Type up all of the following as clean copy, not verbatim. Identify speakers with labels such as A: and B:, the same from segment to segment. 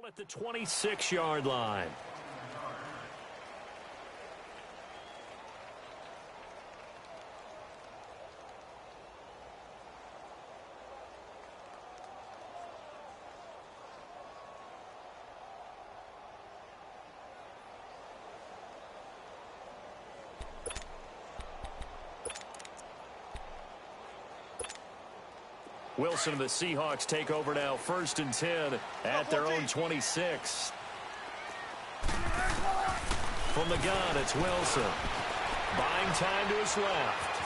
A: at the 26-yard line. Wilson and the Seahawks take over now, 1st and 10 at their own 26. From the gun, it's Wilson. Buying time to his left.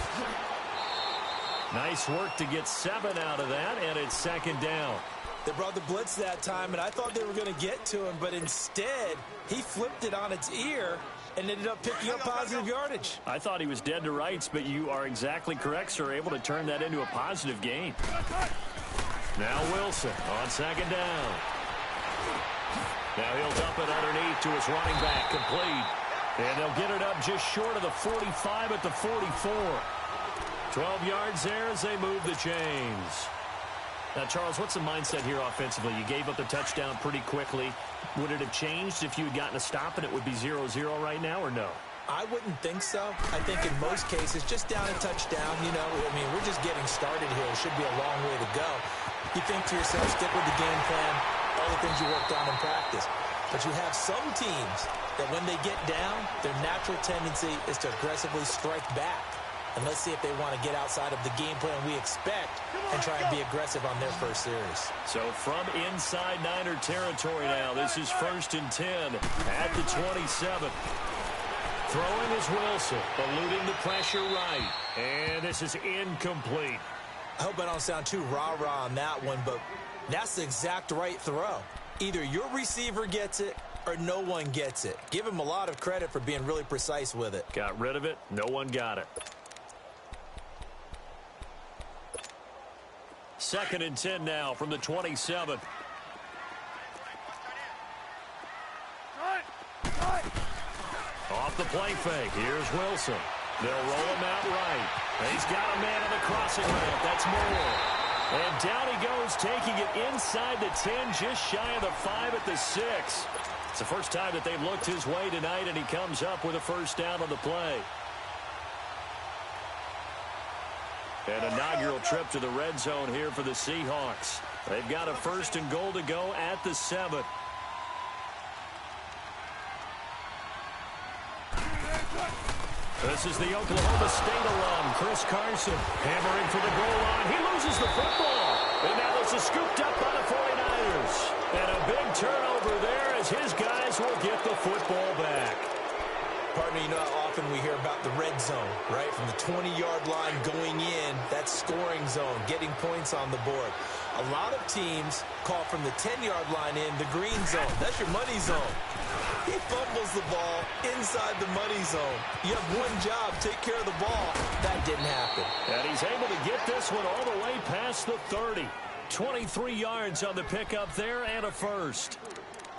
A: Nice work to get 7 out of that, and it's 2nd down.
B: They brought the blitz that time, and I thought they were going to get to him, but instead, he flipped it on its ear and ended up picking up positive yardage.
A: I thought he was dead to rights, but you are exactly correct, sir. Able to turn that into a positive gain. Now Wilson on 2nd down. Now he'll dump it underneath to his running back, complete. And they'll get it up just short of the 45 at the 44. 12 yards there as they move the chains. Now, Charles, what's the mindset here offensively? You gave up the touchdown pretty quickly. Would it have changed if you had gotten a stop and it would be 0-0 right now, or no?
B: I wouldn't think so. I think in most cases, just down a touchdown, you know, I mean, we're just getting started here. It should be a long way to go. You think to yourself, stick with the game plan, all the things you worked on in practice. But you have some teams that when they get down, their natural tendency is to aggressively strike back. And let's see if they want to get outside of the game plan we expect and try and be aggressive on their first series.
A: So from inside Niner territory now, this is 1st and 10 at the 27. Throwing is Wilson, eluding the pressure right. And this is incomplete.
B: I hope I don't sound too rah-rah on that one, but that's the exact right throw. Either your receiver gets it or no one gets it. Give him a lot of credit for being really precise with it.
A: Got rid of it. No one got it. 2nd and 10 now from the 27. Off the play fake. Here's Wilson. They'll roll him out right. He's got a man on the crossing route. That's Moore. And down he goes, taking it inside the 10, just shy of the 5 at the 6. It's the first time that they've looked his way tonight, and he comes up with a 1st down on the play. An inaugural trip to the red zone here for the Seahawks. They've got a 1st and goal to go at the 7. This is the Oklahoma State alum, Chris Carson, hammering for the goal line. He loses the football. And now this is scooped up by the 49ers. And a big turnover there as his guys will get the football back.
B: Partner, you know how often we hear about the red zone, right? From the 20-yard line going in, that scoring zone, getting points on the board. A lot of teams call from the 10-yard line in the green zone. That's your money zone. He fumbles the ball inside the money zone. You have one job, take care of the ball. That didn't happen.
A: And he's able to get this one all the way past the 30. 23 yards on the pickup there and a 1st.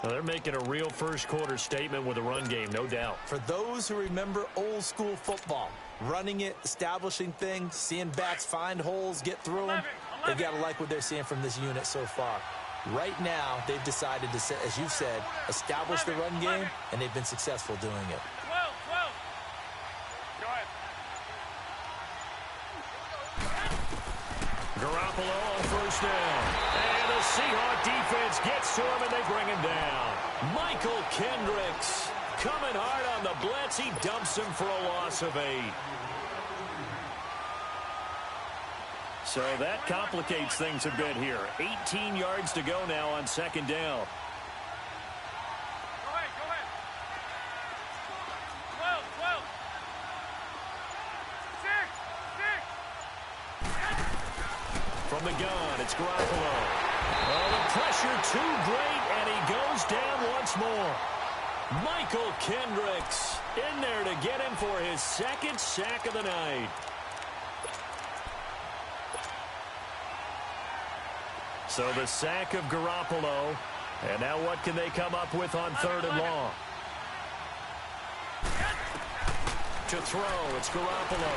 A: Well, they're making a real first-quarter statement with a run game, no doubt.
B: For those who remember old-school football, running it, establishing things, seeing backs find holes, get through them, they've got to like what they're seeing from this unit so far. Right now, they've decided to, as you said, establish the run game, and they've been successful doing it.
C: 12. Go ahead.
A: Garoppolo on 1st down. And the Seahawk defense gets to him, and they bring him down. Michael Kendricks coming hard on the blitz. He dumps him for a loss of 8. So that complicates things a bit here. 18 yards to go now on 2nd down.
C: Go ahead. 12. 6.
A: From the gun, it's Garoppolo. Oh, the pressure too great, and he goes down once more. Michael Kendricks in there to get him for his 2nd sack of the night. So the sack of Garoppolo. And now what can they come up with on 3rd and long? To throw, it's Garoppolo.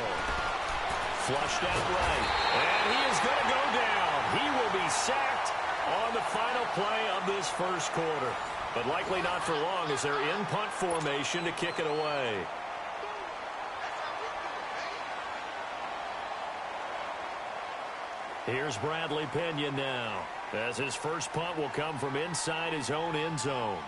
A: Flushed out right. And he is going to go down. He will be sacked on the final play of this first quarter. But likely not for long as they're in punt formation to kick it away. Here's Bradley Pena now, as his first punt will come from inside his own end zone.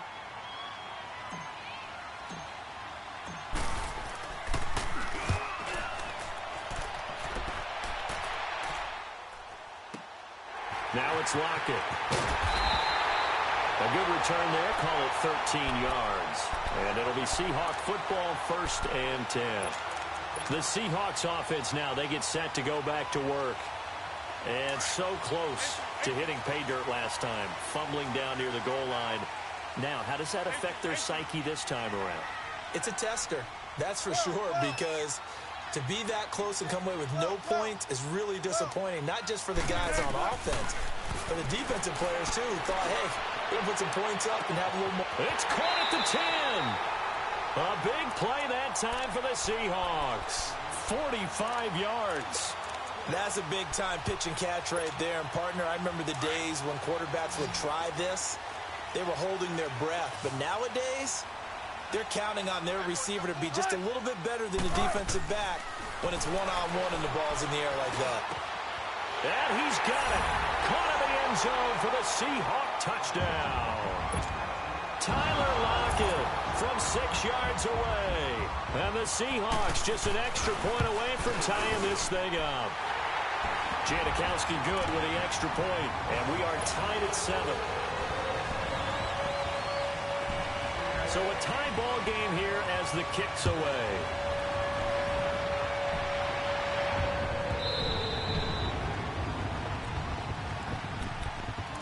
A: Now it's Lockett. A good return there, call it 13 yards. And it'll be Seahawk football, 1st and 10. The Seahawks offense now, they get set to go back to work. And so close to hitting pay dirt last time, fumbling down near the goal line. Now, how does that affect their psyche this time around?
B: It's a tester, that's for sure, because to be that close and come away with no points is really disappointing, not just for the guys on offense, but the defensive players, too, who thought, hey, we'll put some points up and have a little more.
A: It's caught at the 10. A big play that time for the Seahawks. 45 yards.
B: That's a big-time pitch and catch right there. And, partner, I remember the days when quarterbacks would try this. They were holding their breath. But nowadays, they're counting on their receiver to be just a little bit better than the defensive back when it's one-on-one and the ball's in the air like that.
A: And he's got it. Caught in the end zone for the Seahawk touchdown. Tyler Lockett from 6 yards away. And the Seahawks just an extra point away from tying this thing up. Janikowski good with the extra point, and we are tied at 7. So a tie ball game here as the kick's away.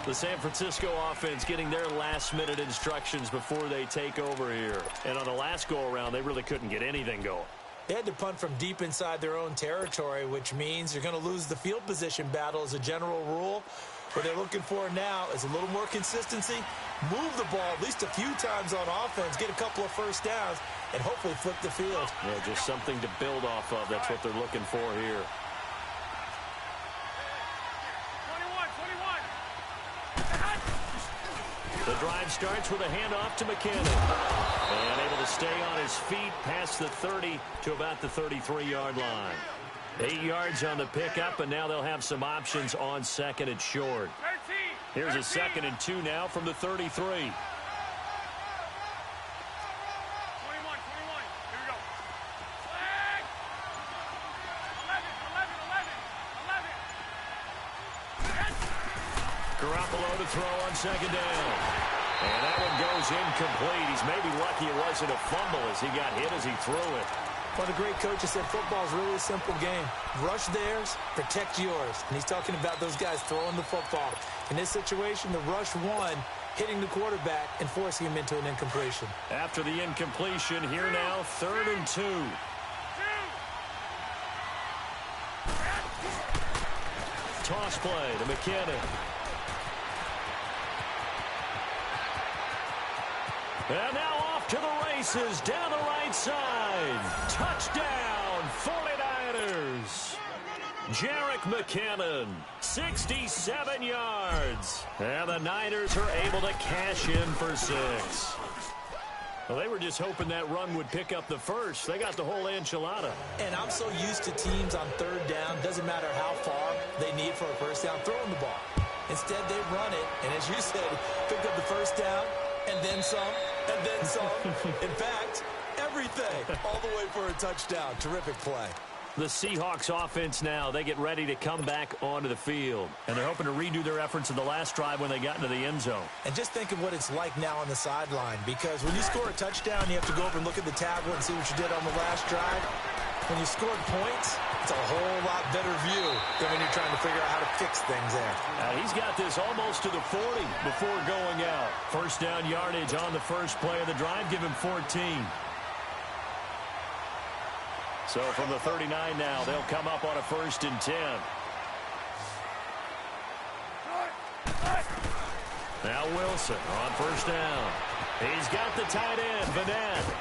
A: The San Francisco offense getting their last-minute instructions before they take over here. And on the last go-around, they really couldn't get anything going.
B: They had to punt from deep inside their own territory, which means you're going to lose the field position battle as a general rule. What they're looking for now is a little more consistency, move the ball at least a few times on offense, get a couple of first downs, and hopefully flip the field.
A: Yeah, just something to build off of. That's what they're looking for here.
C: 21.
A: The drive starts with a handoff to McKinnon. And able to stay on his feet past the 30 to about the 33-yard line. 8 yards on the pickup, and now they'll have some options on 2nd and short.
C: 13.
A: Here's a 2nd and 2 now from the 33.
C: 21. 21. Here we go. Flag. 11.
A: Garoppolo to throw on 2nd down. And that one goes incomplete. He's maybe lucky it wasn't a fumble as he got hit as he threw it.
B: One of the great coaches said football is really a simple game. Rush theirs, protect yours. And he's talking about those guys throwing the football. In this situation, the rush one, hitting the quarterback and forcing him into an incompletion.
A: After the incompletion, here now, 3rd and 2. Toss play to McKinnon. And now off to the races, down the right side. Touchdown, 49ers. Jerick McKinnon, 67 yards. And the Niners are able to cash in for 6. Well, they were just hoping that run would pick up the first. They got the whole enchilada.
B: And I'm so used to teams on 3rd down, doesn't matter how far they need for a first down, throwing the ball. Instead, they run it, and as you said, pick up the first down, and then some, and then some. In fact, everything, all the way for a touchdown. Terrific play.
A: The Seahawks offense now, they get ready to come back onto the field. And they're hoping to redo their efforts in the last drive when they got into the end zone.
B: And just think of what it's like now on the sideline, because when you score a touchdown, you have to go over and look at the tablet and see what you did on the last drive. When you scored points, it's a whole lot better view than when you're trying to figure out how to fix things there.
A: He's got this almost to the 40 before going out. First down yardage on the first play of the drive, give him 14. So from the 39 now, they'll come up on a 1st and 10. Now Wilson on 1st down. He's got the tight end, Vanette.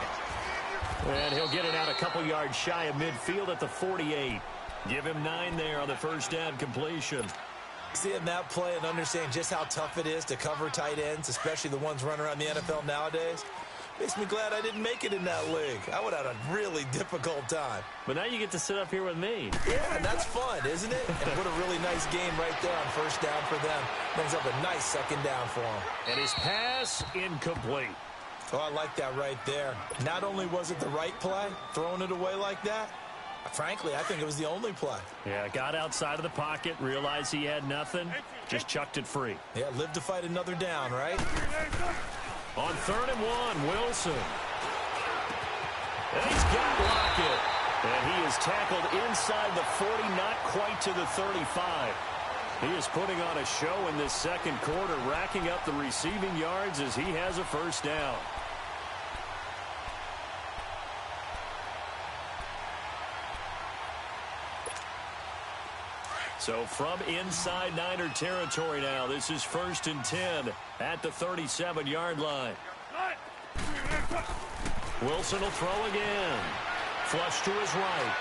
A: And he'll get it out a couple yards shy of midfield at the 48. Give him 9 there on the 1st down completion.
B: Seeing that play and understanding just how tough it is to cover tight ends, especially the ones running around the NFL nowadays, makes me glad I didn't make it in that league. I would have had a really difficult time.
A: But now you get to sit up here with me.
B: Yeah, and that's fun, isn't it? And what a really nice game right there on first down for them. Brings up a nice second down for them.
A: And his pass incomplete.
B: Oh, I like that right there. Not only was it the right play, throwing it away like that, frankly, I think it was the only play.
A: Yeah, got outside of the pocket, realized he had nothing, just chucked it free.
B: Yeah, live to fight another down, right?
A: On 3rd and 1, Wilson. And he's got Lockett. And he is tackled inside the 40, not quite to the 35. He is putting on a show in this second quarter, racking up the receiving yards as he has a first down. So from inside Niner territory now, this is 1st and 10 at the 37-yard line. Wilson will throw again. Flush to his right.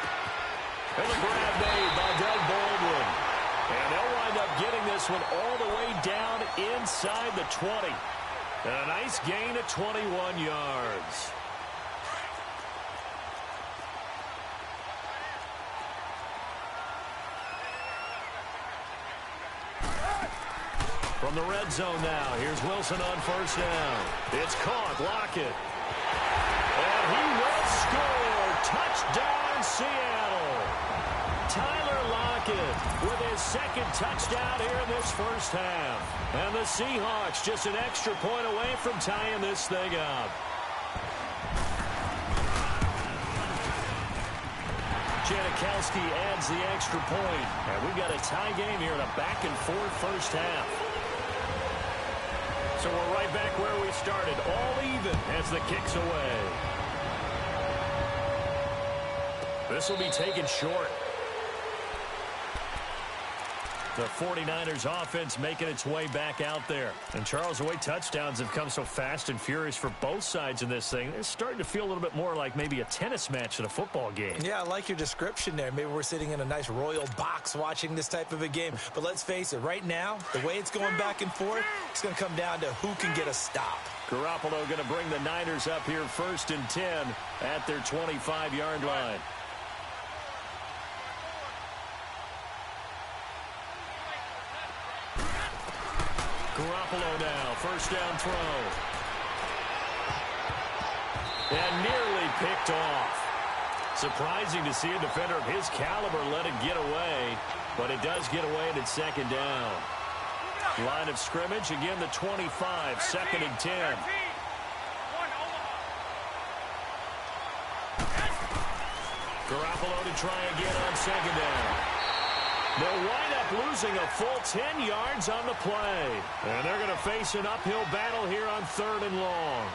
A: And the grab made by Doug Baldwin. And they'll wind up getting this one all the way down inside the 20. And a nice gain of 21 yards. From the red zone now, here's Wilson on first down. It's caught, Lockett. And he will score. Touchdown, Seattle. Tyler Lockett with his second touchdown here in this first half. And the Seahawks just an extra point away from tying this thing up. Janikowski adds the extra point. And we've got a tie game here in a back-and-forth first half. So we're right back where we started, all even as the kick's away. This will be taken short. The 49ers offense making its way back out there. And Charles, the way touchdowns have come so fast and furious for both sides in this thing, it's starting to feel a little bit more like maybe a tennis match than a football game.
B: Yeah, I like your description there. Maybe we're sitting in a nice royal box watching this type of a game. But let's face it, right now, the way it's going back and forth, it's going to come down to who can get a stop.
A: Garoppolo going to bring the Niners up here 1st and 10 at their 25-yard line. Garoppolo now, first down throw. And nearly picked off. Surprising to see a defender of his caliber let it get away, but it does get away and it's second down. Line of scrimmage, again the 25, 2nd and 10. Garoppolo to try again on second down. They'll wind up losing a full 10 yards on the play. And they're going to face an uphill battle here on 3rd and long.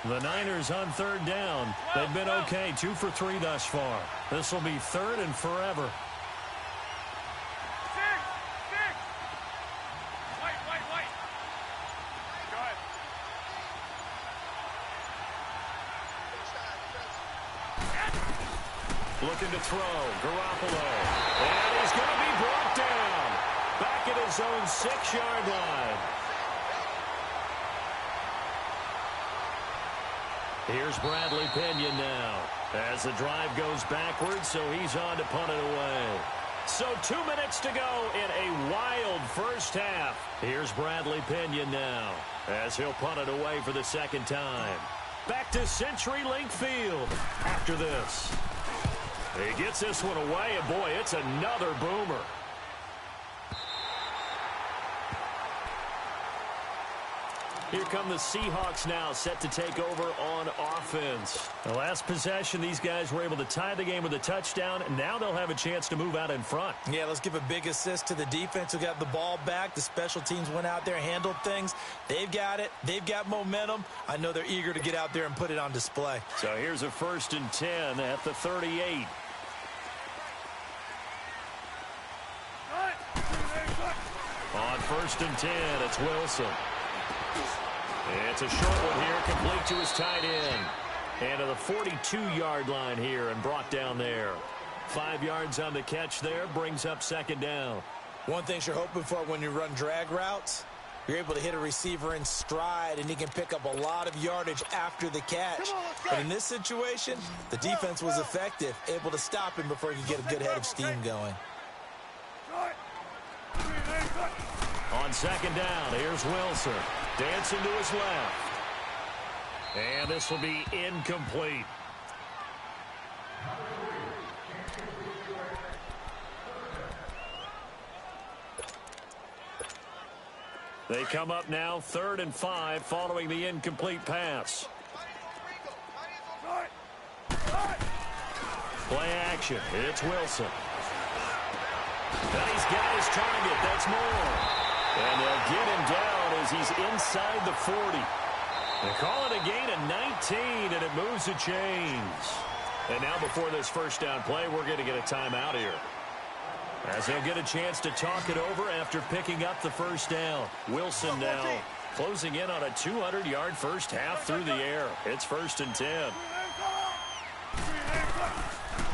A: The Niners on 3rd down. They've been okay, 2 for 3 thus far. This will be 3rd and forever. Looking to throw, Garoppolo. And he's going to be brought down. Back at his own 6-yard line. Here's Bradley Pinion now. As the drive goes backwards, so he's on to punt it away. So 2 minutes to go in a wild first half. Here's Bradley Pinion now, as he'll punt it away for the second time. Back to CenturyLink Field after this. He gets this one away, and boy, it's another boomer. Here come the Seahawks now, set to take over on offense. The last possession, these guys were able to tie the game with a touchdown, and now they'll have a chance to move out in front.
B: Yeah, let's give a big assist to the defense who got the ball back. The special teams went out there, handled things. They've got it. They've got momentum. I know they're eager to get out there and put it on display.
A: So here's a 1st and 10 at the 38. On 1st and 10, it's Wilson. It's a short one here, complete to his tight end. And to the 42-yard line here and brought down there. 5 yards on the catch there, brings up second down.
B: One thing you're hoping for when you run drag routes, you're able to hit a receiver in stride, and he can pick up a lot of yardage after the catch. But in this situation, the defense was effective, able to stop him before he could get a good head of steam going.
A: On second down, here's Wilson. Dancing to his left. And this will be incomplete. They come up now 3rd and 5 following the incomplete pass. Play action. It's Wilson. And he's got his target. That's more. And they'll get him down as he's inside the 40. They call it a gain of 19, and it moves the chains. And now before this first down play, we're going to get a timeout here, as they'll get a chance to talk it over after picking up the first down. Wilson now closing in on a 200-yard first half through the air. It's 1st and 10.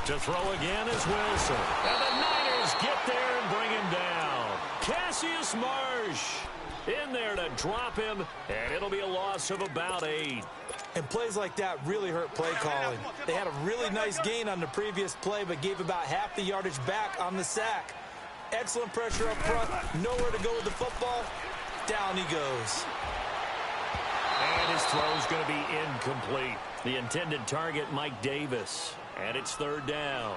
A: To throw again is Wilson. And the Niners get there and bring him down. Cassius Marsh in there to drop him, and it'll be a loss of about 8.
B: And plays like that really hurt play calling. They had a really nice gain on the previous play, but gave about half the yardage back on the sack. Excellent pressure up front. Nowhere to go with the football. Down he goes.
A: And his throw's going to be incomplete. The intended target, Mike Davis. And it's 3rd down.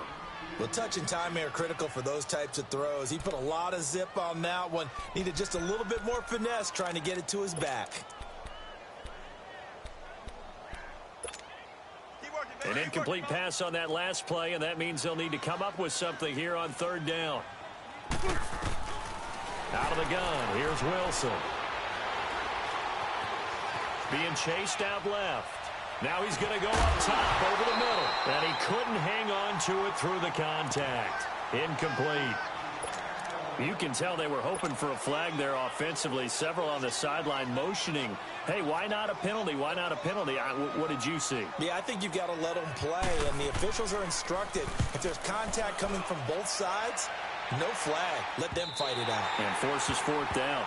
B: Well, touch and timing are critical for those types of throws. He put a lot of zip on that one. Needed just a little bit more finesse trying to get it to his back.
A: An incomplete pass on that last play, and that means they'll need to come up with something here on 3rd down. Out of the gun, here's Wilson. Being chased out left. Now he's going to go up top over the middle. And he couldn't hang on to it through the contact. Incomplete. You can tell they were hoping for a flag there offensively. Several on the sideline motioning, hey, why not a penalty? Why not a penalty? What did you see?
B: Yeah, I think you've got to let them play, and the officials are instructed. If there's contact coming from both sides, no flag. Let them fight it out.
A: And forces 4th down.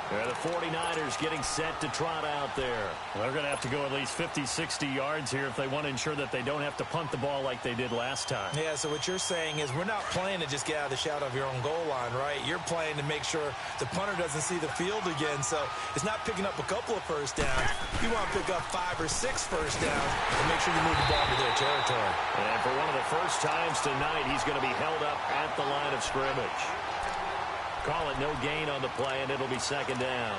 A: The 49ers getting set to trot out there. They're going to have to go at least 50, 60 yards here if they want to ensure that they don't have to punt the ball like they did last time.
B: Yeah, so what you're saying is we're not playing to just get out of the shadow of your own goal line, right? You're playing to make sure the punter doesn't see the field again. So it's not picking up a couple of first downs. You want to pick up 5 or 6 first downs and make sure you move the ball to their territory.
A: And for one of the first times tonight, he's going to be held up at the line of scrimmage. Call it no gain on the play, and it'll be 2nd down.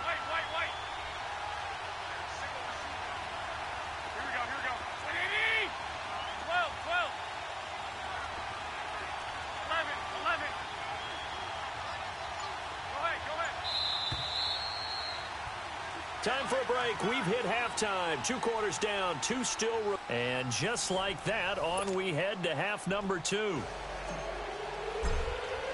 C: Wait. Here we go. 12. 11. Go ahead.
A: Time for a break. We've hit halftime. 2 quarters down, 2 still. And just like that, on we head to half number 2.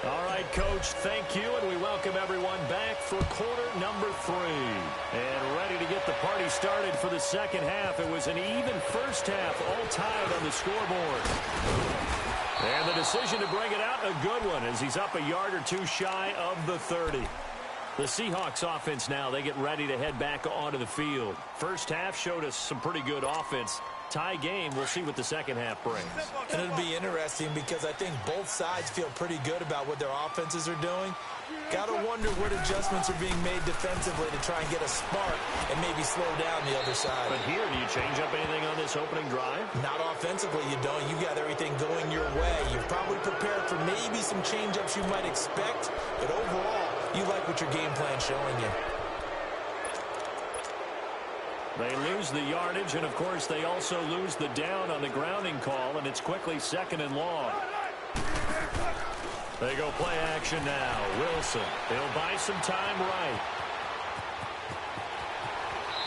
A: All right, Coach, thank you, and we welcome everyone back for quarter number 3. And ready to get the party started for the second half. It was an even first half, all tied on the scoreboard. And the decision to bring it out, a good one, as he's up a yard or 2 shy of the 30. The Seahawks offense now, they get ready to head back onto the field. First half showed us some pretty good offense. Tie game, we'll see what the second half brings.
B: And it'll be interesting because I think both sides feel pretty good about what their offenses are doing. Got to wonder what adjustments are being made defensively to try and get a spark and maybe slow down the other side.
A: But here, do you change up anything on this opening drive?
B: Not offensively, you don't. You got everything going your way. You've probably prepared for maybe some change-ups you might expect, but overall, you like what your game plan's showing you.
A: They lose the yardage, and, of course, they also lose the down on the grounding call, and it's quickly 2nd and long. They go play action now. Wilson, he'll buy some time right.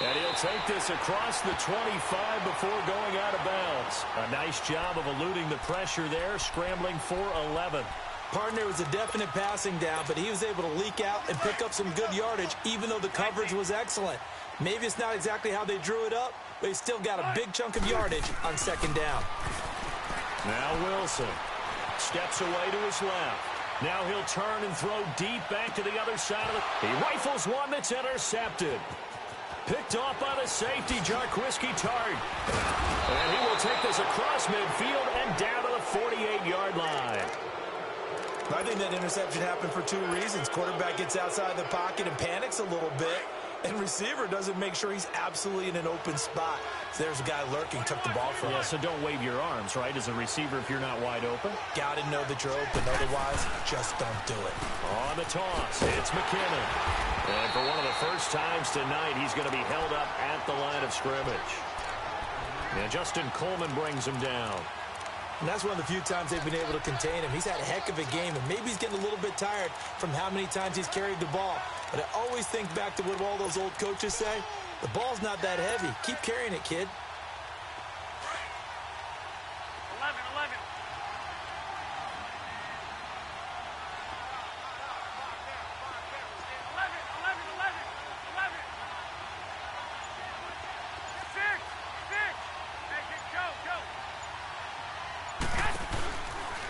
A: And he'll take this across the 25 before going out of bounds. A nice job of eluding the pressure there, scrambling for 11.
B: Partner was a definite passing down, but he was able to leak out and pick up some good yardage, even though the coverage was excellent. Maybe it's not exactly how they drew it up, but he still got a big chunk of yardage on second down.
A: Now Wilson steps away to his left. Now he'll turn and throw deep back to the other side of it. He rifles one that's intercepted. Picked off by the safety, Jarquiski Tart. And he will take this across midfield and down to the 48-yard line.
B: I think that interception happened for two reasons. Quarterback gets outside the pocket and panics a little bit, and receiver doesn't make sure he's absolutely in an open spot. So there's a guy lurking, took the ball from him.
A: Yeah, so don't wave your arms, right, as a receiver if you're not wide open.
B: Got to know that you're open. Otherwise, just don't do it.
A: On the toss, it's McKinnon. And for one of the first times tonight, he's going to be held up at the line of scrimmage. And Justin Coleman brings him down.
B: And that's one of the few times they've been able to contain him. He's had a heck of a game, and maybe he's getting a little bit tired from how many times he's carried the ball. But I always think back to what all those old coaches say. The ball's not that heavy. Keep carrying it, kid.
C: 11, 11.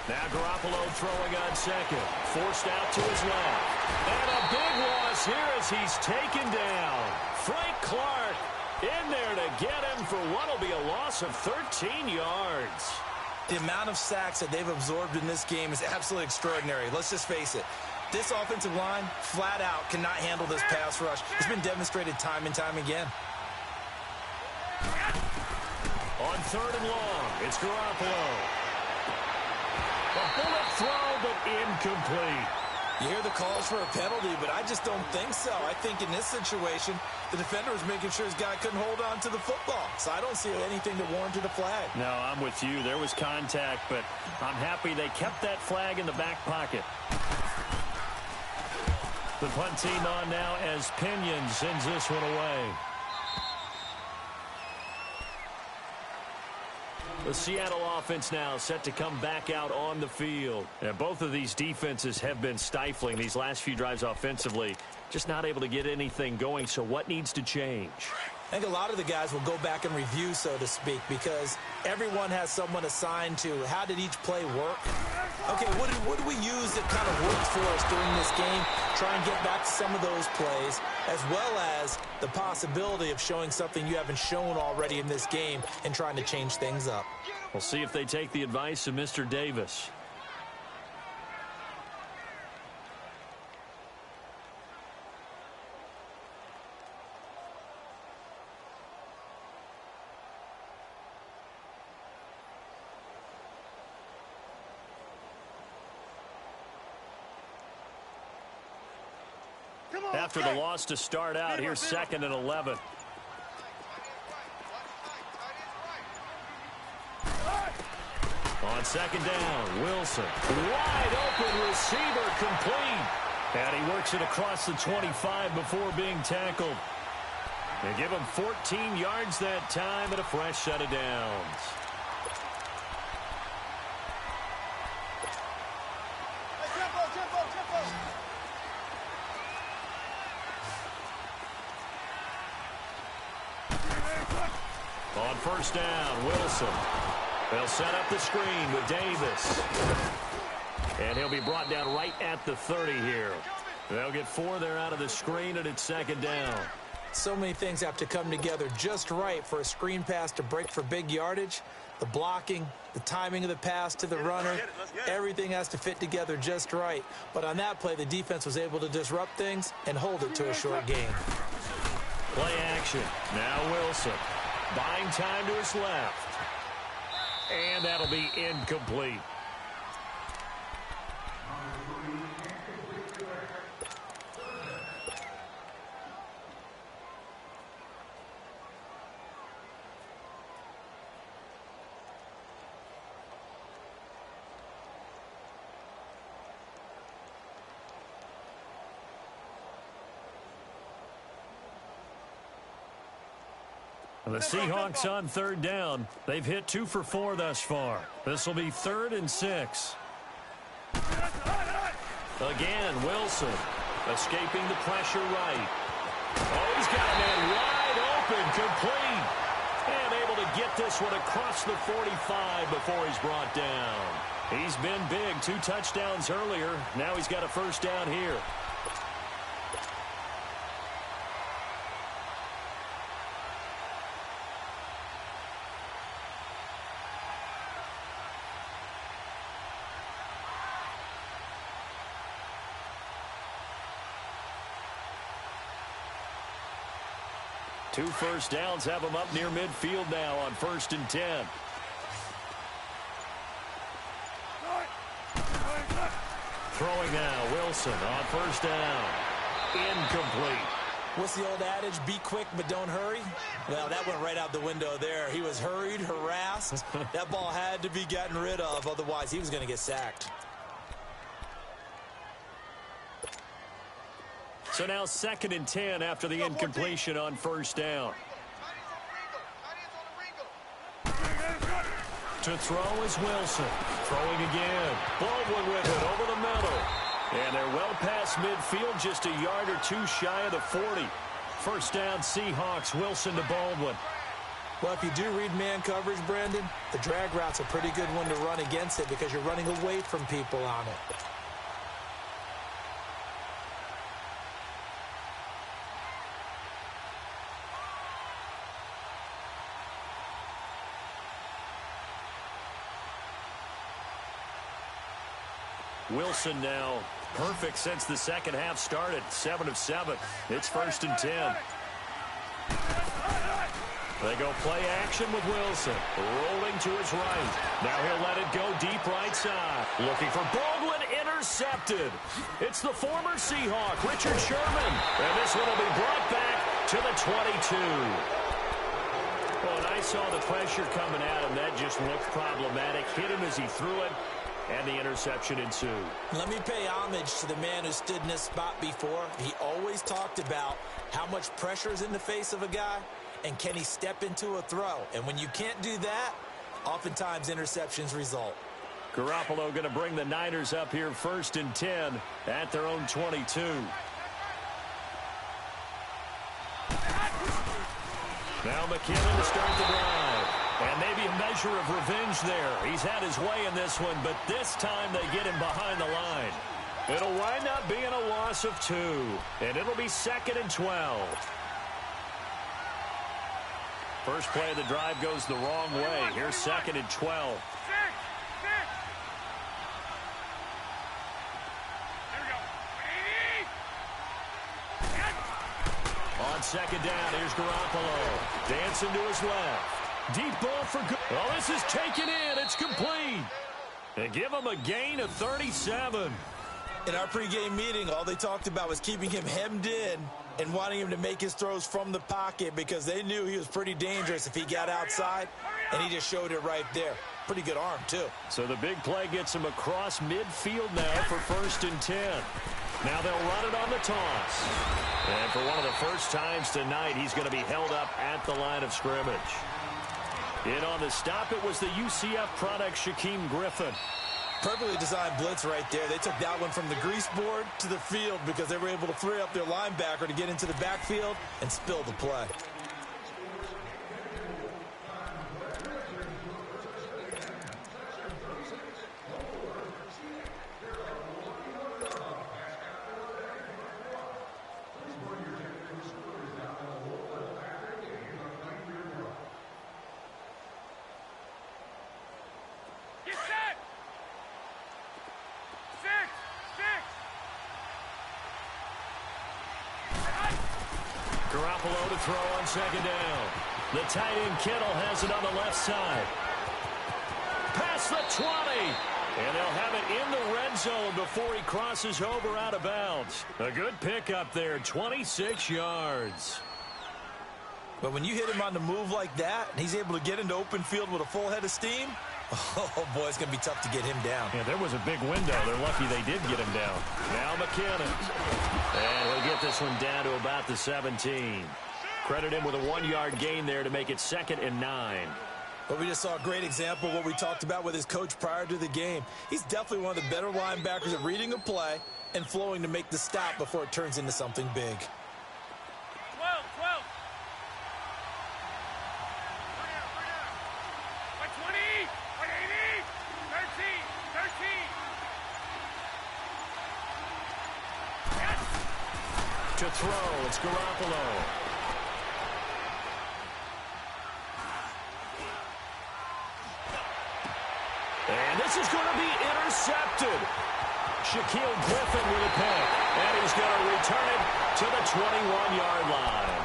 A: Now Garoppolo throwing on second. Forced out to his left. And a big loss here as he's taken down. Frank Clark in there to get him for what will be a loss of 13 yards.
B: The amount of sacks that they've absorbed in this game is absolutely extraordinary. Let's just face it. This offensive line, flat out, cannot handle this pass rush. It's been demonstrated time and time again.
A: On third and long, it's Garoppolo. A bullet throw, but incomplete.
B: You hear the calls for a penalty, but I just don't think so. I think in this situation, the defender was making sure his guy couldn't hold on to the football. So I don't see anything that warranted a flag.
A: No, I'm with you. There was contact, but I'm happy they kept that flag in the back pocket. The punt team on now as Pinion sends this one away. The Seattle offense now set to come back out on the field. And both of these defenses have been stifling these last few drives offensively. Just not able to get anything going, so what needs to change?
B: I think a lot of the guys will go back and review, so to speak, because everyone has someone assigned to how did each play work. Okay, what did we use that kind of worked for us during this game? Try and get back to some of those plays, as well as the possibility of showing something you haven't shown already in this game and trying to change things up.
A: We'll see if they take the advice of Mr. Davis. After the loss to start out, here's 2nd and 11. On 2nd down, Wilson. Wide open receiver complete. And he works it across the 25 before being tackled. They give him 14 yards that time and a fresh set of downs. On 1st down, Wilson. They'll set up the screen with Davis. And he'll be brought down right at the 30 here. They'll get 4 there out of the screen, and it's 2nd down.
B: So many things have to come together just right for a screen pass to break for big yardage. The blocking, the timing of the pass to the runner, everything has to fit together just right. But on that play, the defense was able to disrupt things and hold it to a short gain.
A: Play action. Now Wilson. Buying time to his left. And that'll be incomplete. The Seahawks on third down. They've hit 2 for 4 thus far. This will be 3rd and 6. Again, Wilson escaping the pressure right. Oh, he's got a man wide open, complete. And able to get this one across the 45 before he's brought down. He's been big, 2 touchdowns earlier. Now he's got a first down here. Two first downs have him up near midfield now on 1st and 10. Throwing now, Wilson on 1st down. Incomplete.
B: What's the old adage? Be quick, but don't hurry? Well, that went right out the window there. He was hurried, harassed. That ball had to be gotten rid of, otherwise he was going to get sacked.
A: So now 2nd and 10 after the incompletion on 1st down. To throw is Wilson. Throwing again. Baldwin with it over the middle. And they're well past midfield, just a yard or 2 shy of the 40. First down, Seahawks. Wilson to Baldwin.
B: Well, if you do read man coverage, Brandon, the drag route's a pretty good one to run against it because you're running away from people on it.
A: Wilson now perfect since the second half started. 7 of 7. It's 1st and 10. They go play action with Wilson. Rolling to his right. Now he'll let it go deep right side. Looking for Baldwin. Intercepted. It's the former Seahawk, Richard Sherman. And this one will be brought back to the 22. Well, and I saw the pressure coming at him. That just looked problematic. Hit him as he threw it. And the interception ensued.
B: Let me pay homage to the man who stood in this spot before. He always talked about how much pressure is in the face of a guy and can he step into a throw. And when you can't do that, oftentimes interceptions result.
A: Garoppolo going to bring the Niners up here 1st and 10 at their own 22. Now McKinnon to start the drive. And maybe a measure of revenge there. He's had his way in this one, but this time they get him behind the line. It'll wind up being a loss of 2. And it'll be 2nd and 12. First play of the drive goes the wrong way. Here's 2nd and 12. On 2nd down, here's Garoppolo. Dancing to his left. Deep ball for good. Oh, this is taken in. It's complete. And give him a gain of 37.
B: In our pregame meeting, all they talked about was keeping him hemmed in and wanting him to make his throws from the pocket because they knew he was pretty dangerous if he got outside, and he just showed it right there. Pretty good arm, too.
A: So the big play gets him across midfield now for 1st and 10. Now they'll run it on the toss. And for one of the first times tonight, he's going to be held up at the line of scrimmage. In on the stop, it was the UCF product, Shaquem Griffin.
B: Perfectly designed blitz right there. They took that one from the grease board to the field because they were able to free up their linebacker to get into the backfield and spill the play.
A: Garoppolo to throw on 2nd down. The tight end Kittle has it on the left side. Past the 20. And they'll have it in the red zone before he crosses over out of bounds. A good pickup there, 26 yards.
B: But when you hit him on the move like that, and he's able to get into open field with a full head of steam, oh, boy, it's going to be tough to get him down.
A: Yeah, there was a big window. They're lucky they did get him down. Now McKinnon. And he'll get this one down to about the 17. Credit him with a 1-yard gain there to make it 2nd and 9.
B: But we just saw a great example of what we talked about with his coach prior to the game. He's definitely one of the better linebackers at reading a play and flowing to make the stop before it turns into something big.
C: 12, 12. 20, 180, 13, 13.
A: To throw, it's Garoppolo. And this is going to be intercepted. Shaquille Griffin with a pick. And he's going to return it to the 21-yard line.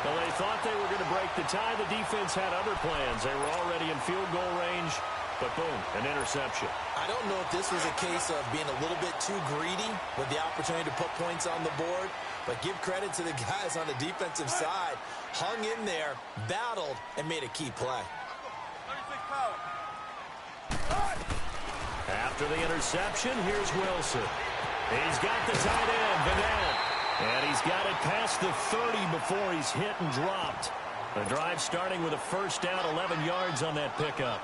A: Well, they thought they were going to break the tie. The defense had other plans. They were already in field goal range. But boom, an interception.
B: I don't know if this was a case of being a little bit too greedy with the opportunity to put points on the board. But give credit to the guys on the defensive side. Hung in there, battled, and made a key play.
C: 36 power.
A: After the interception, here's Wilson. He's got the tight end, Vanette. And he's got it past the 30 before he's hit and dropped. The drive starting with a first down, 11 yards on that pickup.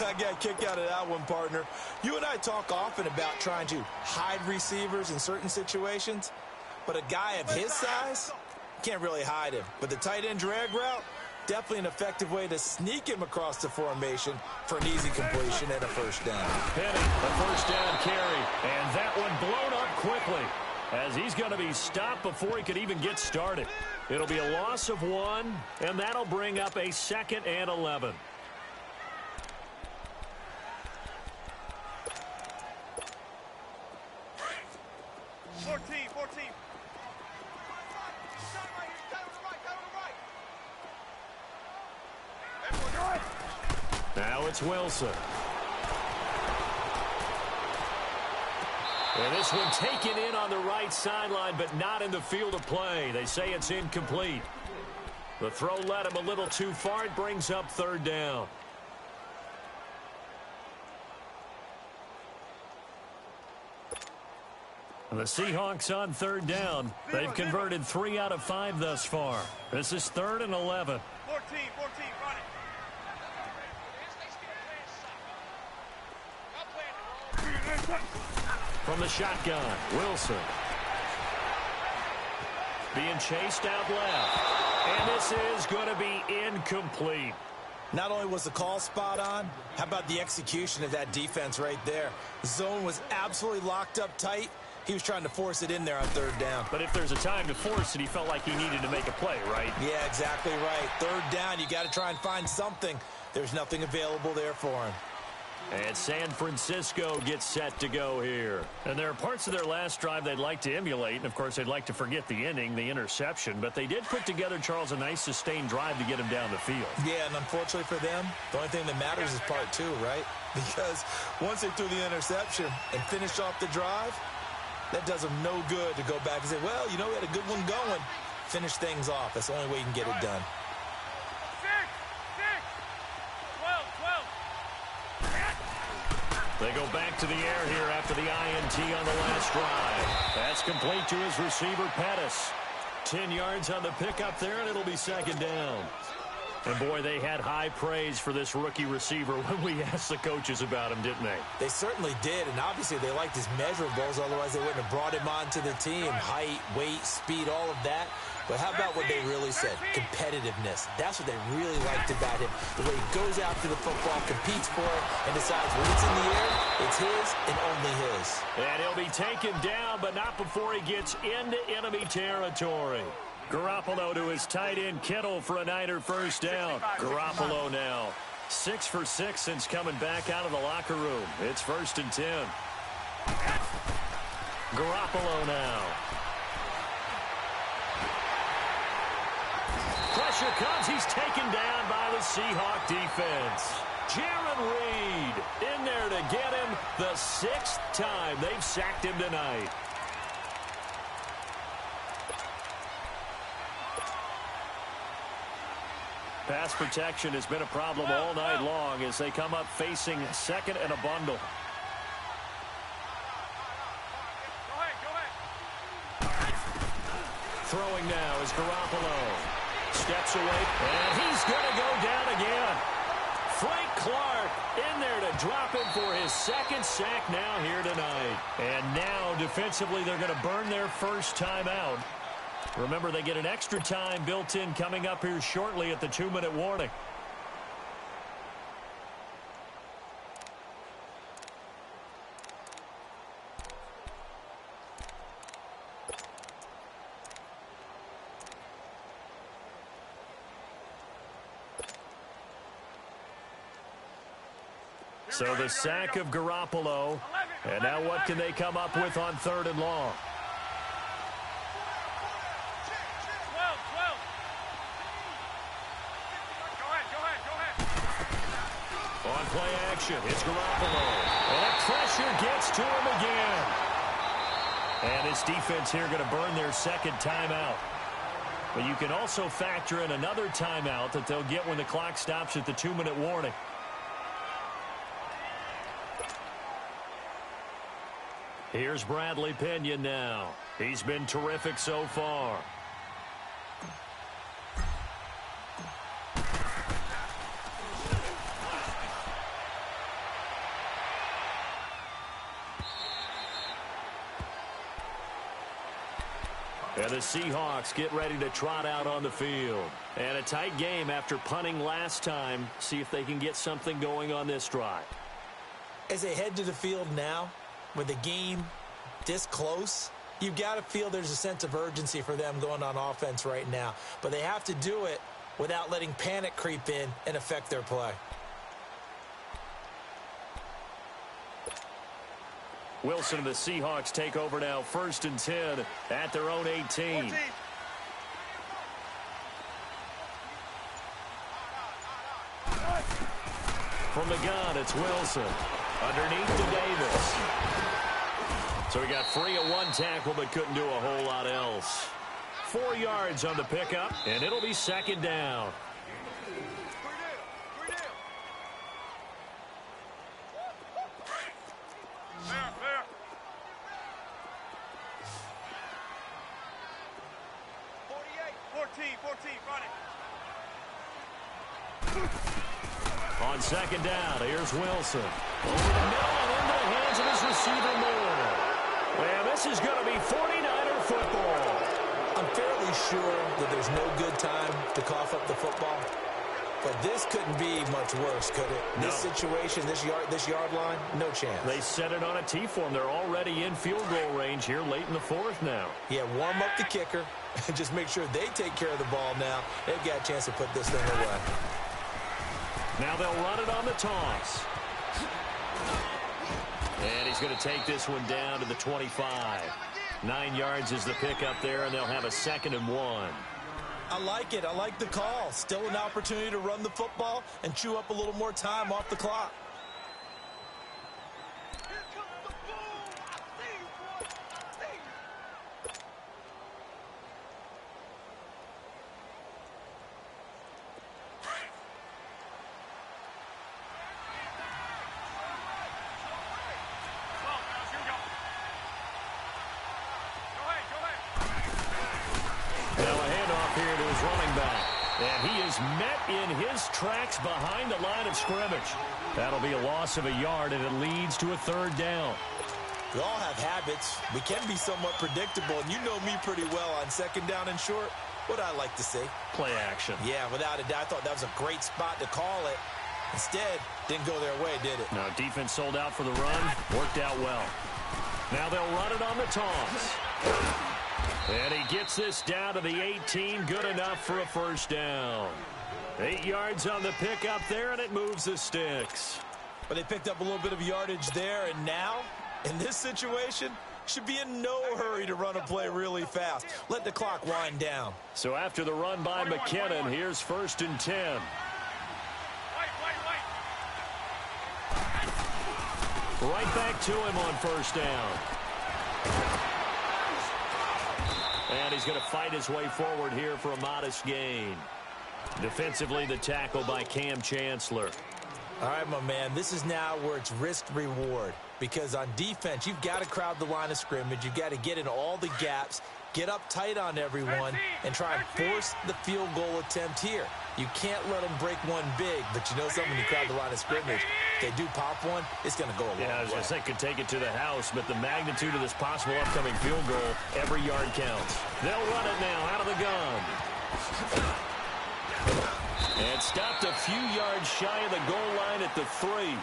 B: I got a kick out of that one, partner. You and I talk often about trying to hide receivers in certain situations. But a guy of his size, can't really hide him. But the tight end drag route, definitely an effective way to sneak him across the formation for an easy completion and a first down.
A: Penny, the first down carry. And that one blown up quickly as he's going to be stopped before he could even get started. It'll be a loss of 1, and that'll bring up a 2nd and 11. Now it's Wilson. And this one taken in on the right sideline, but not in the field of play. They say it's incomplete. The throw led him a little too far. It brings up 3rd down. The Seahawks on 3rd down. They've converted 3 out of 5 thus far. This is 3rd and 11.
C: 14, run it.
A: From the shotgun, Wilson. Being chased out left. And this is going to be incomplete.
B: Not only was the call spot on, how about the execution of that defense right there? The zone was absolutely locked up tight. He was trying to force it in there on 3rd down.
A: But if there's a time to force it, he felt like he needed to make a play, right?
B: Yeah, exactly right. 3rd down, you got to try and find something. There's nothing available there for him.
A: And San Francisco gets set to go here. And there are parts of their last drive they'd like to emulate. And, of course, they'd like to forget the ending, the interception. But they did put together, Charles, a nice sustained drive to get him down the field.
B: Yeah, and unfortunately for them, the only thing that matters is part 2, right? Because once they threw the interception and finished off the drive, that does them no good to go back and say, well, you know, we had a good one going. Finish things off. That's the only way you can get it done.
C: 12.
A: They go back to the air here after the INT on the last drive. That's complete to his receiver, Pettis. 10 yards on the pickup there, and it'll be 2nd down. And, boy, they had high praise for this rookie receiver when we asked the coaches about him, didn't they?
B: They certainly did, and obviously they liked his measurables. Otherwise, they wouldn't have brought him onto the team. Height, weight, speed, all of that. But how about what they really said? Competitiveness. That's what they really liked about him. The way he goes after the football, competes for it, and decides when it's in the air, it's his and only his. And
A: he'll be taken down, but not before he gets into enemy territory. Garoppolo to his tight end, Kittle, for a Niner first down. Garoppolo now 6 for 6 since coming back out of the locker room. It's 1st and 10. Garoppolo now. Pressure comes. He's taken down by the Seahawk defense. Jaron Reed in there to get him the 6th time they've sacked him tonight. Pass protection has been a problem all night long as they come up facing 2nd and a bundle. Throwing now is Garoppolo. Steps away, and he's going to go down again. Frank Clark in there to drop him for his second sack now here tonight. And now, defensively, they're going to burn their first timeout. Remember, they get an extra time built in coming up here shortly at the 2-minute warning. So the sack of Garoppolo. And now what can they come up with on 3rd and long?
C: 12. Go ahead.
A: On play action, it's Garoppolo. And pressure gets to him again. And this defense here going to burn their second timeout. But you can also factor in another timeout that they'll get when the clock stops at the 2-minute warning. Here's Bradley Pinion now. He's been terrific so far. And the Seahawks get ready to trot out on the field. And a tight game after punting last time. See if they can get something going on this drive.
B: As they head to the field now, with the game this close, you've got to feel there's a sense of urgency for them going on offense right now. But they have to do it without letting panic creep in and affect their play.
A: Wilson and the Seahawks take over now, 1st and 10 at their own 18.
C: 14.
A: From the gun, it's Wilson. Underneath to Davis. So he got free of one tackle but couldn't do a whole lot else. 4 yards on the pickup, and it'll be 2nd down.
C: There. 14, run it.
A: On 2nd down, here's Wilson. Over the middle and into the hands of his receiver Moore. And this is going to be 49er football.
B: I'm fairly sure that there's no good time to cough up the football. But this couldn't be much worse, could it?
A: No.
B: This situation, this yard line, no chance.
A: They set it on a T-form. They're already in field goal range here late in the 4th now.
B: Yeah, warm up the kicker and just make sure they take care of the ball now. They've got a chance to put this thing away.
A: Now they'll run it on the toss. And he's going to take this one down to the 25. 9 yards is the pickup there, and they'll have a 2nd and 1.
B: I like it. I like the call. Still an opportunity to run the football and chew up a little more time off the clock.
A: And he is met in his tracks behind the line of scrimmage. That'll be a loss of a yard, and it leads to a 3rd down.
B: We all have habits. We can be somewhat predictable, and you know me pretty well on 2nd down and short. What I like to see.
A: Play action.
B: Yeah, without a doubt. I thought that was a great spot to call it. Instead, didn't go their way, did it?
A: No, defense sold out for the run. Worked out well. Now they'll run it on the toss. And he gets this down to the 18. Good enough for a 1st down. 8 yards on the pickup there, and it moves the sticks.
B: But they picked up a little bit of yardage there, and now, in this situation, should be in no hurry to run a play really fast. Let the clock wind down.
A: So after the run by McKinnon, here's 1st and 10. Right back to him on 1st down. And he's going to fight his way forward here for a modest gain. Defensively, the tackle by Cam Chancellor.
B: All right, my man, this is now where it's risk-reward. Because on defense, you've got to crowd the line of scrimmage. You've got to get in all the gaps, get up tight on everyone and try and force the field goal attempt here. You can't let them break one big, but you know something, when you crowd the line of scrimmage, if they do pop one, it's going to go a long way.
A: Yeah, I was going to say could take it to the house, but the magnitude of this possible upcoming field goal, every yard counts. They'll run it now out of the gun. And stopped a few yards shy of the goal line at the 3.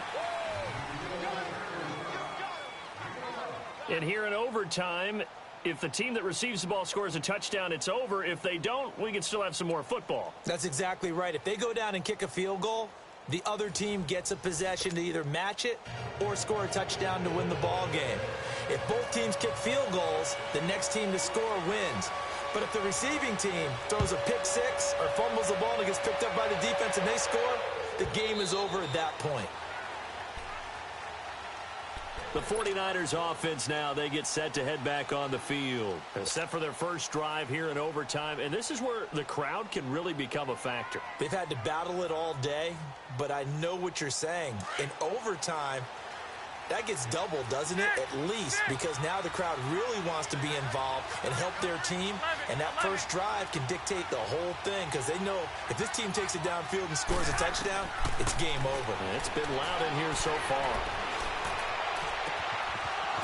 A: And here in overtime, if the team that receives the ball scores a touchdown, it's over. If they don't, we can still have some more football.
B: That's exactly right. If they go down and kick a field goal, the other team gets a possession to either match it or score a touchdown to win the ball game. If both teams kick field goals, the next team to score wins. But if the receiving team throws a pick six or fumbles the ball and it gets picked up by the defense and they score, the game is over at that point.
A: The 49ers offense now, they get set to head back on the field. Set for their first drive here in overtime, and this is where the crowd can really become a factor.
B: They've had to battle it all day, but I know what you're saying. In overtime, that gets doubled, doesn't it? At least, because now the crowd really wants to be involved and help their team, and that first drive can dictate the whole thing because they know if this team takes it downfield and scores a touchdown, it's game over.
A: It's been loud in here so far.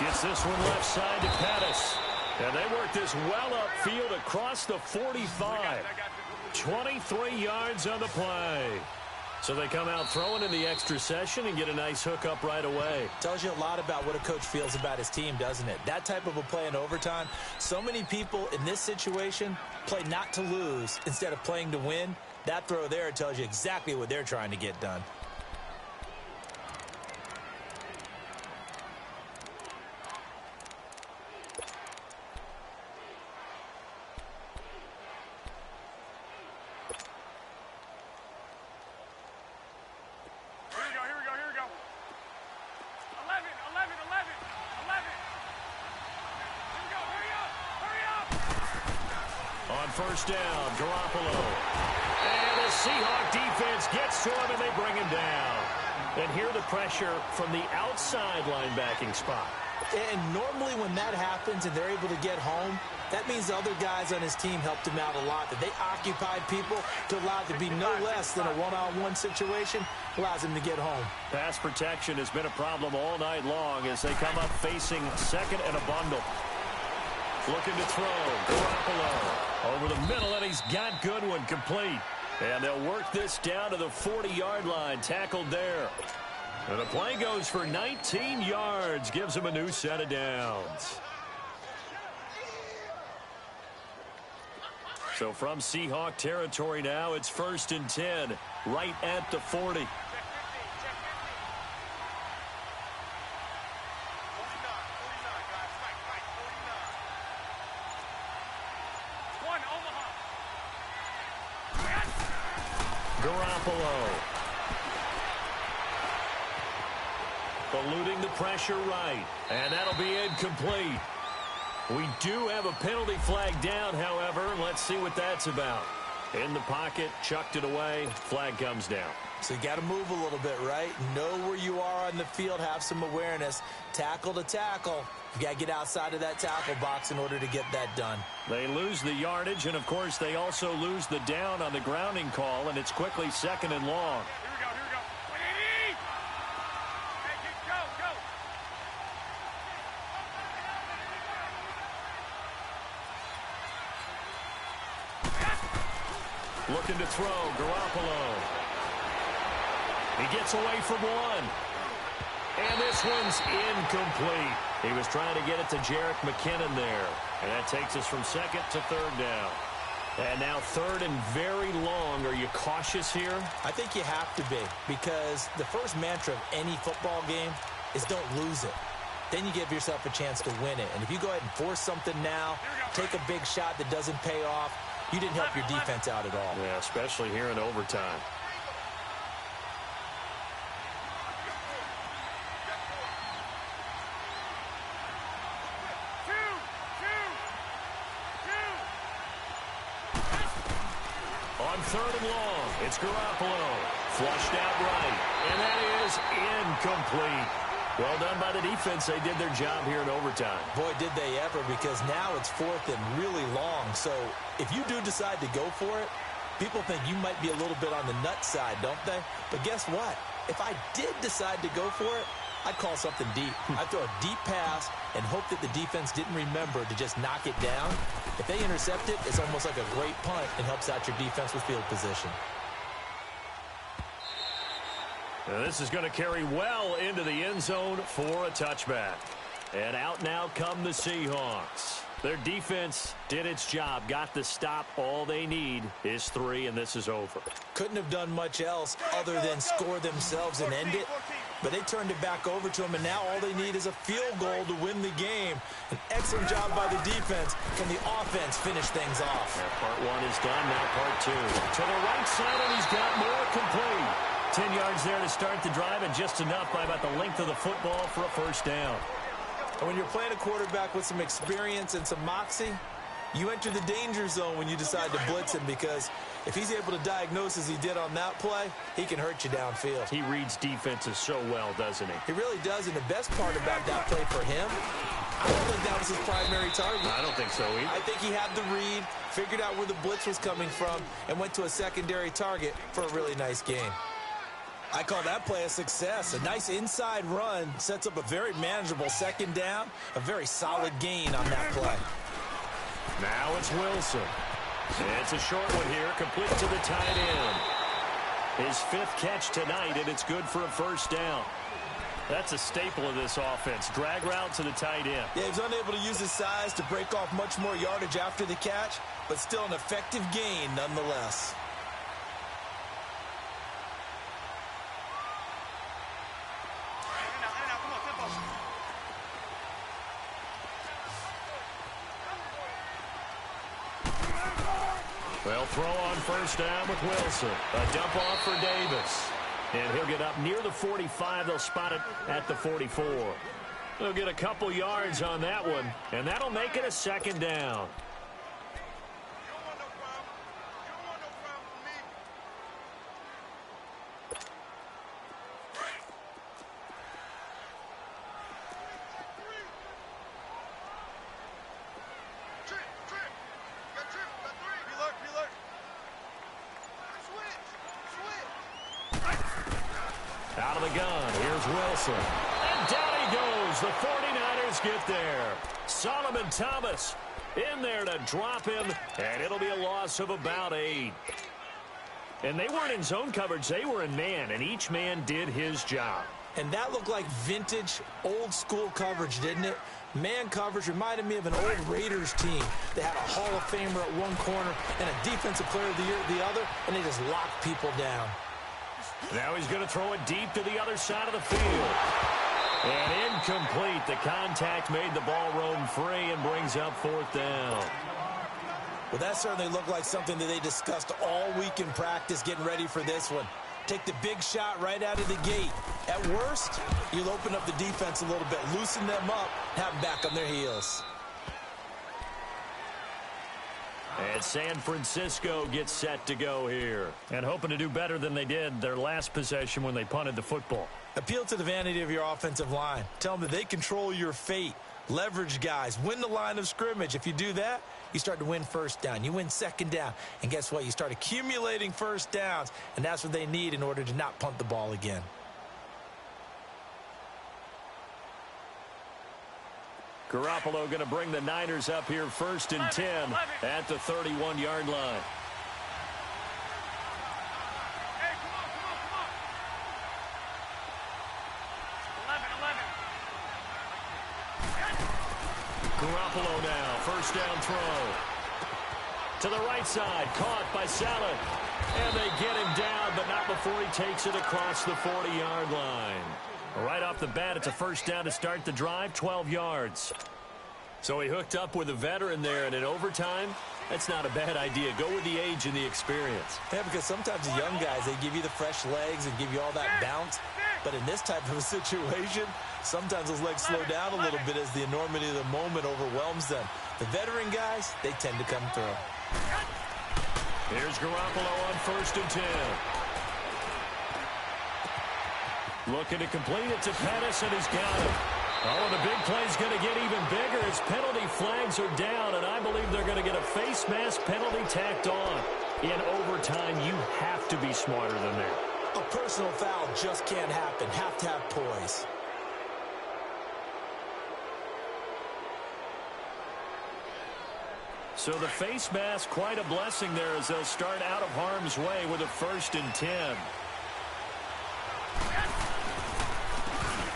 A: Gets this one left side to Pettis. And they work this well upfield across the 45. 23 yards on the play. So they come out throwing in the extra session and get a nice hook up right away.
B: Tells you a lot about what a coach feels about his team, doesn't it? That type of a play in overtime. So many people in this situation play not to lose instead of playing to win. That throw there tells you exactly what they're trying to get done.
A: First down, Garoppolo. And the Seahawk defense gets to him, and they bring him down. And here the pressure from the outside linebacking spot.
B: And normally when that happens and they're able to get home, that means the other guys on his team helped him out a lot. That they occupied people to allow it to be no less than a one-on-one situation, allows him to get home.
A: Pass protection has been a problem all night long as they come up facing second and a bundle. Looking to throw, Garoppolo. Over the middle, and he's got Goodwin complete. And they'll work this down to the 40-yard line, tackled there. And the play goes for 19 yards, gives him a new set of downs. So from Seahawk territory now, it's 1st and 10, right at the 40. Garoppolo. Eluding the pressure right. And that'll be incomplete. We do have a penalty flag down, however. Let's see what that's about. In the pocket, chucked it away. Flag comes down.
B: So you got to move a little bit, right? Know where you are on the field. Have some awareness. Tackle to tackle. You got to get outside of that tackle box in order to get that done.
A: They lose the yardage, and, of course, they also lose the down on the grounding call, and it's quickly 2nd and long.
C: Here we go, here we go. Hey, go, go.
A: Looking to throw, Garoppolo. He gets away from one. And this one's incomplete. He was trying to get it to Jerick McKinnon there. And that takes us from 2nd to 3rd down. And now 3rd and very long. Are you cautious here?
B: I think you have to be, because the first mantra of any football game is don't lose it. Then you give yourself a chance to win it. And if you go ahead and force something now, take a big shot that doesn't pay off, you didn't help your defense out at all.
A: Yeah, especially here in overtime. On 3rd and long, it's Garoppolo. Flushed out right, and that is incomplete. Well done by the defense. They did their job here in overtime.
B: Boy, did they ever, because now it's 4th and really long. So if you do decide to go for it, people think you might be a little bit on the nut side, don't they? But guess what? If I did decide to go for it, I'd call something deep. I'd throw a deep pass and hope that the defense didn't remember to just knock it down. If they intercept it, it's almost like a great punt and helps out your defense with field position.
A: Now this is going to carry well into the end zone for a touchback. And out now come the Seahawks. Their defense did its job, got the stop. All they need is 3, and this is over.
B: Couldn't have done much else other than score themselves and end it. But they turned it back over to them, and now all they need is a field goal to win the game. An excellent job by the defense. Can the offense finish things off?
A: Yeah, part 1 is done, now part 2. To the right side, and he's got more complete. 10 yards there to start the drive, and just enough by about the length of the football for a first down.
B: And when you're playing a quarterback with some experience and some moxie, you enter the danger zone when you decide to blitz him, because if he's able to diagnose as he did on that play, he can hurt you downfield.
A: He reads defenses so well, doesn't he?
B: He really does, and the best part about that play for him, I don't think that was his primary target.
A: I don't think so either.
B: I think he had the read, figured out where the blitz was coming from, and went to a secondary target for a really nice gain. I call that play a success. A nice inside run sets up a very manageable second down, a very solid gain on that play.
A: Now it's Wilson. It's a short one here, complete to the tight end. His 5th catch tonight, and it's good for a first down. That's a staple of this offense. Drag route to the tight end.
B: Yeah, he was unable to use his size to break off much more yardage after the catch, but still an effective gain nonetheless.
A: Well, throw on first down with Wilson. A dump off for Davis. And he'll get up near the 45. They'll spot it at the 44. They'll get a couple yards on that one, and that'll make it a second down. Out of the gun, here's Wilson. And down he goes. The 49ers get there. Solomon Thomas in there to drop him, and it'll be a loss of about 8. And they weren't in zone coverage. They were in man, and each man did his job.
B: And that looked like vintage, old-school coverage, didn't it? Man coverage reminded me of an old Raiders team. They had a Hall of Famer at one corner and a Defensive Player of the Year at the other, and they just locked people down.
A: Now he's going to throw it deep to the other side of the field. And incomplete. The contact made the ball roam free and brings up 4th down.
B: Well, that certainly looked like something that they discussed all week in practice getting ready for this one. Take the big shot right out of the gate. At worst, you'll open up the defense a little bit, loosen them up, have them back on their heels.
A: And San Francisco gets set to go here. And hoping to do better than they did their last possession when they punted the football.
B: Appeal to the vanity of your offensive line. Tell them that they control your fate. Leverage guys. Win the line of scrimmage. If you do that, you start to win first down. You win second down. And guess what? You start accumulating first downs. And that's what they need in order to not punt the ball again.
A: Garoppolo going to bring the Niners up here 1st and 10 at the 31-yard line.
C: Hey, come on. 11.
A: Garoppolo now, first down throw. To the right side, caught by Saleh. And they get him down, but not before he takes it across the 40-yard line. Right off the bat, it's a first down to start the drive, 12 yards. So he hooked up with a veteran there, and in overtime, that's not a bad idea. Go with the age and the experience.
B: Yeah, because sometimes the young guys, they give you the fresh legs and give you all that bounce. But in this type of a situation, sometimes those legs slow down a little bit as the enormity of the moment overwhelms them. The veteran guys, they tend to come through.
A: Here's Garoppolo on 1st and 10. Looking to complete it to Pettis, and he's got it. Oh, and the big play's going to get even bigger as penalty flags are down, and I believe they're going to get a face mask penalty tacked on. In overtime, you have to be smarter than that.
B: A personal foul just can't happen. Have to have poise.
A: So the face mask, quite a blessing there as they'll start out of harm's way with a 1st and 10.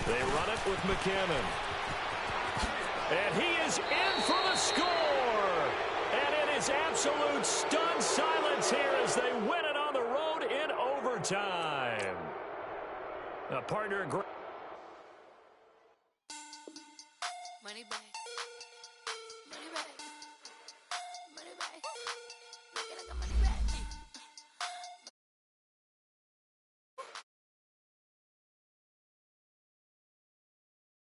A: They run it with McKinnon. And he is in for the score. And it is absolute stunned silence here as they win it on the road in overtime. A partner.
D: Money back. Money back. Money back.